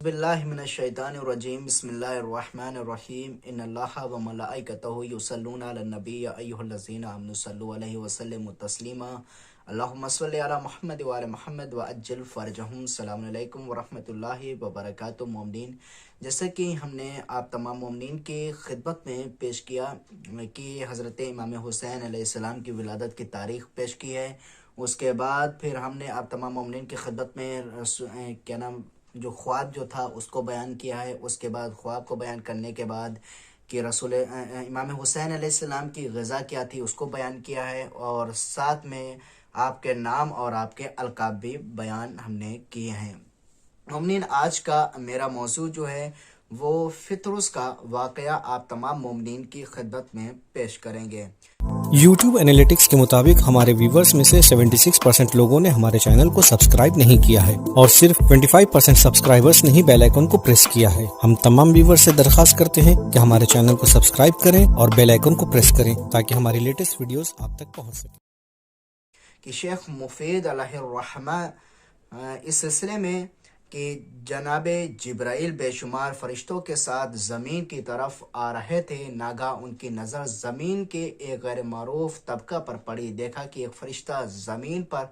बिल्लाहि मिनश्शैतानिर्रजीम बिस्मिल्लाहिर्रहमानिर्रहीम इन्नल्लाहा व मलाइकतहु युसल्लूना अलन नबी या अय्युहल्लज़ीना आमनु सल्लु अलैहि व सल्लिमु तस्लीमा अल्लाहुम्मा सल्लि अला मुहम्मद व आले मुहम्मद व अज्जिल फरजहुम। अस्सलामु अलैकुम व रहमतुल्लाहि व बरकातुहू। मोमिनीन, जैसे कि हमने आप तमाम मोमिनीन की खिदमत में पेश किया कि हज़रत इमाम हुसैन अलैहिस्सलाम की विलादत की तारीख़ पेश की है। उसके बाद फिर हमने आप तमाम मोमिनीन की खिदमत में जो ख्वाब जो था उसको बयान किया है। उसके बाद ख्वाब को बयान करने के बाद कि इमाम हुसैन अलैहिस्सलाम की ग़ज़ा क्या थी उसको बयान किया है, और साथ में आपके नाम और आपके अलक़ाब भी बयान हमने किए हैं। मोमिनीन, आज का मेरा मौजू जो है वो फितरुस का वाक़या आप तमाम मोमिनीन की खिदमत में पेश करेंगे। YouTube एनालिटिक्स के मुताबिक हमारे व्यूवर्स में से 76% लोगों ने हमारे चैनल को सब्सक्राइब नहीं किया है और सिर्फ 25% सब्सक्राइबर्स ने ही बेल आइकन को प्रेस किया है। हम तमाम व्यूवर्स से दरख्वास्त करते हैं कि हमारे चैनल को सब्सक्राइब करें और बेल आइकन को प्रेस करें ताकि हमारी लेटेस्ट वीडियोस आप तक पहुंच सके। कि शेख मुफीद अलैहिर्रहमा इस सिलसिले में कि जनाब जिब्राइल बेशुमार फरिश्तों के साथ ज़मीन की तरफ आ रहे थे, नागा उनकी नज़र ज़मीन के एक गैर मारूफ तबका पर पड़ी। देखा कि एक फरिश्ता ज़मीन पर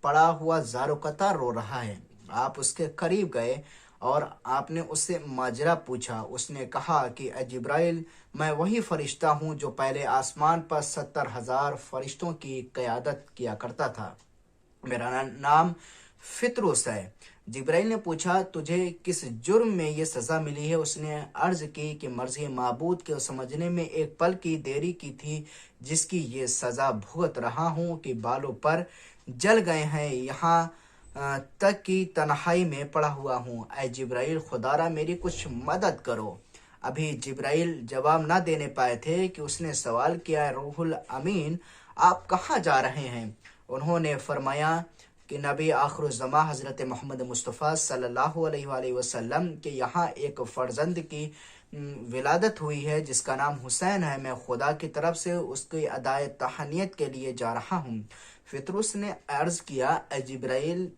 पड़ा हुआ ज़ारो कतार रो रहा है। आप उसके करीब गए और आपने उससे माजरा पूछा। उसने कहा कि ए जिब्राइल, मैं वही फ़रिश्ता हूँ जो पहले आसमान पर 70,000 फरिश्तों की क़यादत किया करता था। मेरा नाम फितरुस है। जिब्राइल ने पूछा, तुझे किस जुर्म में ये सज़ा मिली है? उसने अर्ज़ की कि मर्ज़ी माबूद के समझने में एक पल की देरी की थी, जिसकी ये सज़ा भुगत रहा हूँ कि बालों पर जल गए हैं, यहाँ तक कि तन्हाई में पड़ा हुआ हूँ। ऐ जिब्राइल, खुदारा मेरी कुछ मदद करो। अभी जिब्राइल जवाब ना देने पाए थे कि उसने सवाल किया, रूहुल अमीन, आप कहाँ जा रहे हैं? उन्होंने फरमाया कि नबी आखिरुज़्ज़मा हज़रत मोहम्मद मुस्तफ़ा सल्लल्लाहु अलैहि वसल्लम के यहाँ एक फ़र्जंद की विलादत हुई है जिसका नाम हुसैन है। मैं खुदा की तरफ से उसकी अदाए तहनीत के लिए जा रहा हूँ। फितरुस ने अर्ज़ किया, ए जिब्राइल,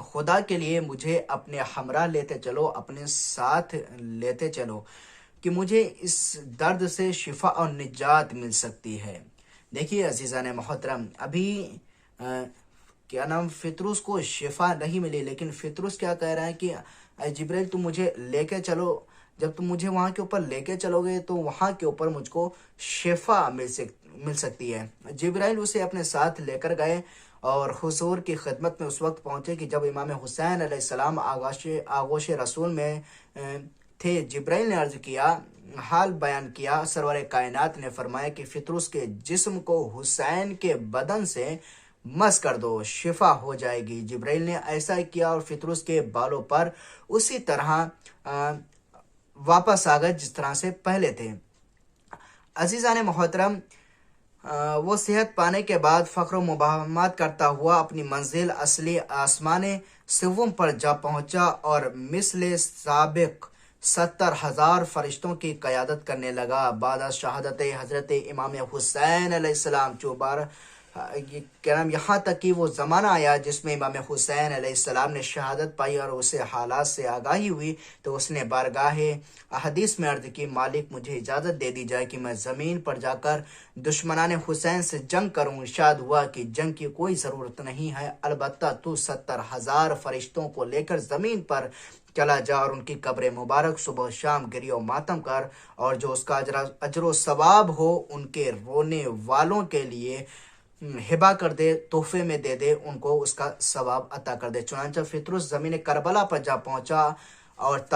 खुदा के लिए मुझे अपने हमरा लेते चलो, अपने साथ लेते चलो कि मुझे इस दर्द से शिफा और निजात मिल सकती है। देखिए अज़ीज़ान मोहतरम, अभी क्या नाम फितरुस को शिफा नहीं मिली, लेकिन फितरुस क्या कह रहा है कि जिब्राइल तुम मुझे लेके चलो, जब तुम मुझे वहाँ के ऊपर लेके चलोगे तो वहाँ के ऊपर मुझको शिफा मिल सकती है। जिब्राइल उसे अपने साथ लेकर गए और हुजूर की खिदमत में उस वक्त पहुँचे कि जब इमाम हुसैन अलैहिस्सलाम आगोश रसूल में थे। जिब्राइल ने अर्ज़ किया, हाल बयान किया। सरवर कायनात ने फरमाया कि फितरुस के जिस्म को हुसैन के बदन से मस कर दो, शिफा हो जाएगी। जिब्राइल ने ऐसा किया और फितरुस के बालों पर उसी तरह वापस आ गए जिस तरह से पहले थे। अज़ीज़ान मोहतरम, वो सेहत पाने के बाद फ़ख्र मुबाहमत करता हुआ अपनी मंजिल असली आसमान सिवम पर जा पहुँचा और मिसले साबिक 70,000 फरिश्तों की क़यादत करने लगा। बाद शहादत हज़रत इमाम हुसैन अलैहिस्सलाम चुबार यहाँ तक कि वो ज़माना आया जिसमें इमाम हुसैन अलैहिस्सलाम ने शहादत पाई और उसे हालात से आगाही हुई, तो उसने बारगाह अहदीस में अर्ज़ की, मालिक मुझे इजाज़त दे दी जाए कि मैं ज़मीन पर जाकर दुश्मनान हुसैन से जंग करूँ। इरशाद हुआ कि जंग की कोई ज़रूरत नहीं है, अलबत्ता तू 70,000 फरिश्तों को लेकर ज़मीन पर चला जा और उनकी कब्र मुबारक सुबह शाम गिरियो मातम कर, और जो उसका अजर सवाब हो उनके रोने वालों के लिए हिबा कर दे, तोहफे में दे दे, उनको उसका सवाब अता कर दे। चुनांचे फितरुस ज़मीन करबला पर जा पहुँचा और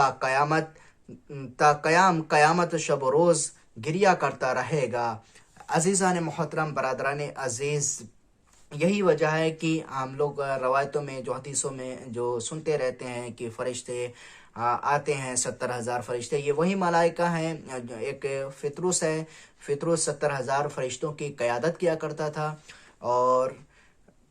क़यामत शब रोज़ गिरिया करता रहेगा। अज़ीज़ान मोहतरम, बरादरान अज़ीज़, यही वजह है कि हम लोग रवायतों में जो हदीसों में जो सुनते रहते हैं कि फ़रिश्ते आते हैं, 70,000 फरिश्ते, ये वही मलाइका हैं। एक फितरुस है। फितरुस 70,000 फरिश्तों की क़यादत किया करता था, और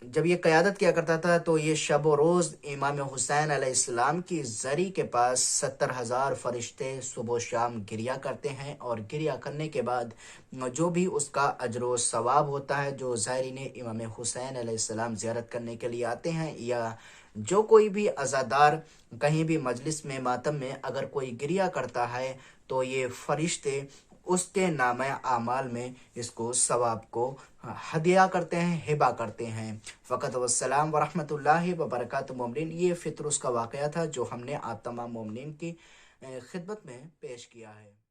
जब ये क़यादत किया करता था तो ये शब व रोज़ इमाम हुसैन अलैहिस्सलाम की ज़री के पास 70,000 फरिश्ते सुबह शाम गिरिया करते हैं, और गिरिया करने के बाद जो भी उसका अजर सवाब होता है, जो ज़ायरीन इमाम हुसैन अलैहिस्सलाम ज़ियारत करने के लिए आते हैं या جو کوئی بھی عزادار کہیں بھی مجلس میں ماتم میں اگر کوئی گریہ کرتا ہے تو یہ فرشتے اس کے نامہ اعمال میں اس کو ثواب کو ہدیہ کرتے ہیں، ہبہ کرتے ہیں۔ فقط والسلام ورحمۃ اللہ وبرکاتہ مومنین، یہ فطر اس کا واقعہ تھا جو ہم نے آپ تمام مومنین کی خدمت میں پیش کیا ہے۔